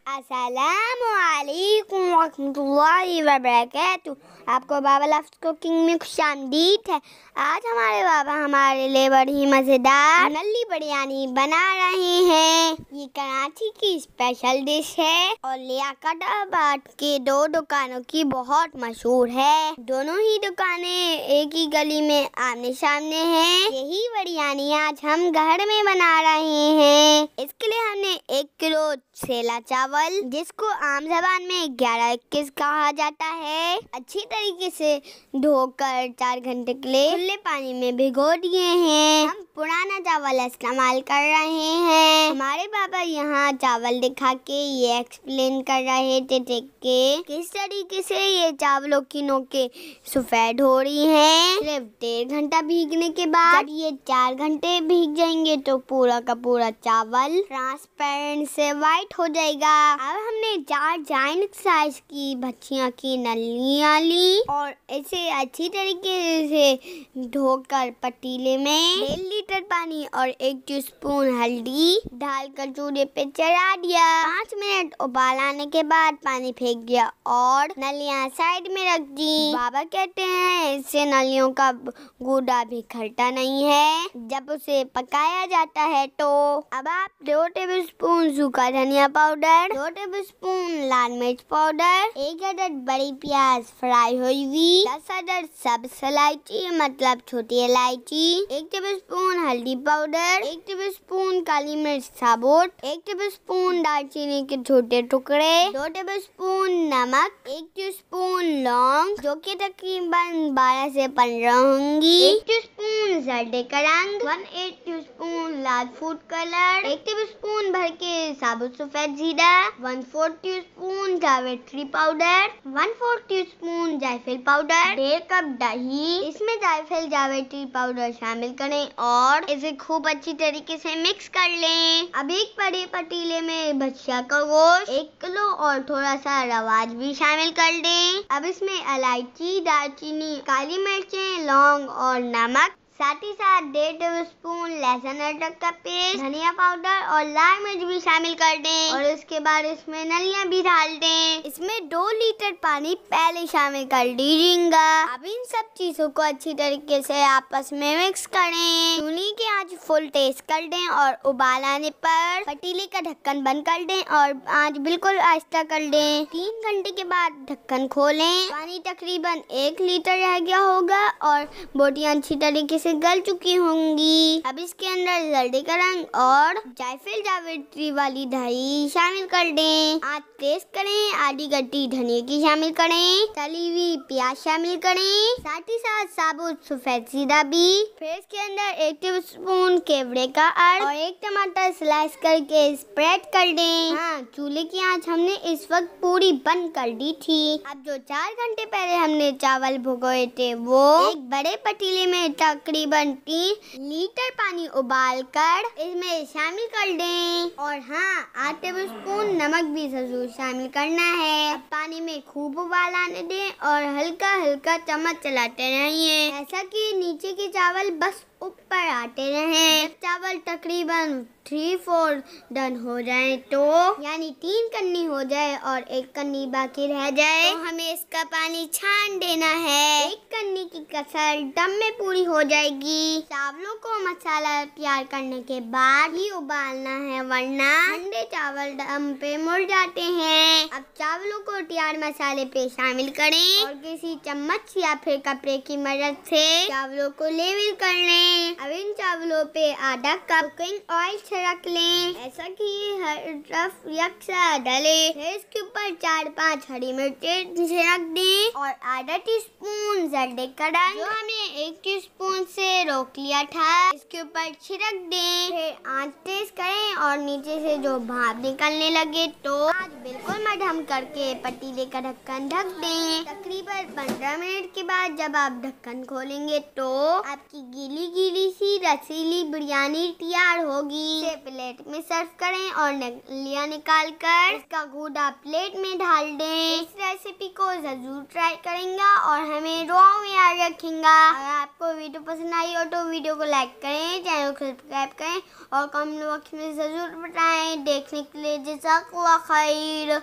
अस्सलामुअलैकुम वरहमतुल्लाहि वबरकातुहू। आपको बाबा लफ्ज़ कुकिंग में खुशामदीद है। आज हमारे बाबा हमारे लिए बड़ी मज़ेदार नल्ली बिरयानी बना रहे हैं। ये कराची की स्पेशल डिश है और लियाकताबाद के दो दुकानों की बहुत मशहूर है। दोनों ही दुकानें एक ही गली में आमने सामने हैं। यही बिरयानी आज हम घर में बना रहे हैं। इसके लिए हमने 1 किलो सेला चावल, जिसको आम जबान में 11-21 कहा जाता है, अच्छी तरीके से धोकर 4 घंटे के लिए खुले पानी में भिगो दिए हैं। हम पुराना चावल इस्तेमाल कर रहे हैं। हमारे बाबा यहाँ चावल दिखा के ये एक्सप्लेन कर रहे थे कि किस तरीके से ये चावलों की नोकें सफेद हो रही हैं। सिर्फ 1.5 घंटा भीगने के बाद जब ये 4 घंटे भीग जाएंगे तो पूरा का पूरा चावल ट्रांसपेरेंट से वाइट हो जाएगा। अब हमने 4 जायंट साइज की भजिया की नलियाँ ली और इसे अच्छी तरीके से धोकर पतीले में 1.5 लीटर पानी और 1 टीस्पून हल्दी डालकर चूल्हे पे चढ़ा दिया। 5 मिनट उबाल आने के बाद पानी फेंक दिया और नलियाँ साइड में रख दी। बाबा कहते हैं इससे नलियों का गूदा भी खरता नहीं है जब उसे पकाया जाता है। तो अब आप 2 टेबलस्पून सूखा धनिया पाउडर, 2 टेबलस्पून लाल मिर्च पाउडर, 1 अदद बड़ी प्याज फ्राई हुई हुई, 10 अदद सब्ज इलायची मतलब छोटी इलायची, 1 टेबलस्पून हल्दी पाउडर, 1 टेबलस्पून काली मिर्च साबुत, 1 टेबलस्पून दालचीनी के छोटे टुकड़े, 2 टेबलस्पून नमक, 1 टीस्पून लौंग जो कि तकरीबन 12 से 15 होंगी, 1 टीस्पून जर्दे का रंग, 1/8 टीस्पून लाल फूड कलर, 1 टेबलस्पून भर के साबुत सफेद जीरा, 1/4 टीस्पून जावित्री पाउडर, 1/4 टीस्पून जायफल पाउडर, 1.5 कप दही। इसमें जायफल जावित्री पाउडर शामिल करें और इसे खूब अच्छी तरीके से मिक्स कर लें। अब एक बड़े पतीले में भजिया का गोश्त 1 किलो और थोड़ा सा रवाज भी शामिल कर दें। अब इसमें इलायची, दालचीनी, काली मिर्चें, लौंग और नमक, साथ ही साथ 1.5 टेबलस्पून लहसुन अदरक का पेस्ट, धनिया पाउडर और लाल मिर्च भी शामिल कर दें और उसके बाद इसमें नलियाँ भी डाल दें। इसमें 2 लीटर पानी पहले शामिल कर दीजिएगा। अब इन सब चीजों को अच्छी तरीके से आपस में मिक्स करें। चूल्हे की आंच फुल तेज कर दें और उबाल आने पर पतीले का ढक्कन बंद कर दें और आंच बिल्कुल आहिस्ता कर दें। 3 घंटे के बाद ढक्कन खोलें। पानी तकरीबन 1 लीटर रह गया होगा और बोटियां अच्छी तरीके से गल चुकी होंगी। अब इसके अंदर जर्दे का रंग और जायफल जावित्री वाली दही शामिल कर दें। आंच तेज करें। आधी गड्डी धनिया की शामिल करें। तली हुई प्याज शामिल करें, साथ ही साथ साबुत सफेद जीरा भी। फिर इसके अंदर 1 टीस्पून केवड़े का अर्क और 1 टमाटर स्लाइस करके स्प्रेड कर दें। हाँ, चूल्हे की आंच हमने इस वक्त पूरी बंद कर दी थी। अब जो 4 घंटे पहले हमने चावल भिगोए थे वो एक बड़े पतीले में तकरीबन 3 लीटर पानी उबाल कर इसमें शामिल कर दें और हाँ, 8 टेबलस्पून नमक भी जरूर शामिल करना है। अब पानी में खूब उबाल आने दें और हल्का हल्का चम्मच चलाते रहिए, ऐसा कि नीचे के चावल बस ऊपर आते रहें। जब चावल तकरीबन 3/4 डन हो जाए तो यानी 3 कन्नी हो जाए और 1 कन्नी बाकी रह जाए तो हमें इसका पानी छान देना है। 1 कन्नी की कसर दम में पूरी हो जाएगी। चावलों को मसाला तैयार करने के बाद ही उबालना है वरना ठंडे चावल दम पे मुड़ जाते हैं। अब चावलों को तैयार मसाले पे शामिल करें और किसी चम्मच या फिर कपड़े की मदद से चावलों को लेवल कर लें। अब इन चावलों पे आधा कप कुकिंग ऑयल छिड़क लें, ऐसा कि ये हर तरफ यकसा डले। फिर इसके ऊपर 4-5 हरी मिर्चें छिड़क दें और आधा टीस्पून जर्दे का रंग जो हमने 1 टीस्पून से रोक लिया था इसके ऊपर छिड़क दें। फिर आंच तेज करें और नीचे से जो भाप निकलने लगे तो आंच बिल्कुल मध्यम करके पतीले का ढक्कन ढक दें। तकरीबन 15 मिनट के बाद जब आप ढक्कन खोलेंगे तो आपकी गीली गीली सी रसीली बिरयानी तैयार होगी। इसे प्लेट में सर्व करें और नलियाँ निकाल कर इसका गूदा प्लेट में डाल दें। इस रेसिपी को जरूर ट्राई करेंगे और हमें दुआ में याद रखेंगे। अगर आपको वीडियो पसंद आई हो तो वीडियो को लाइक करें, चैनल को सब्सक्राइब करें और कमेंट बॉक्स में जरूर बताएं। देखने के लिए जज़ाकल्लाह खैर। फिर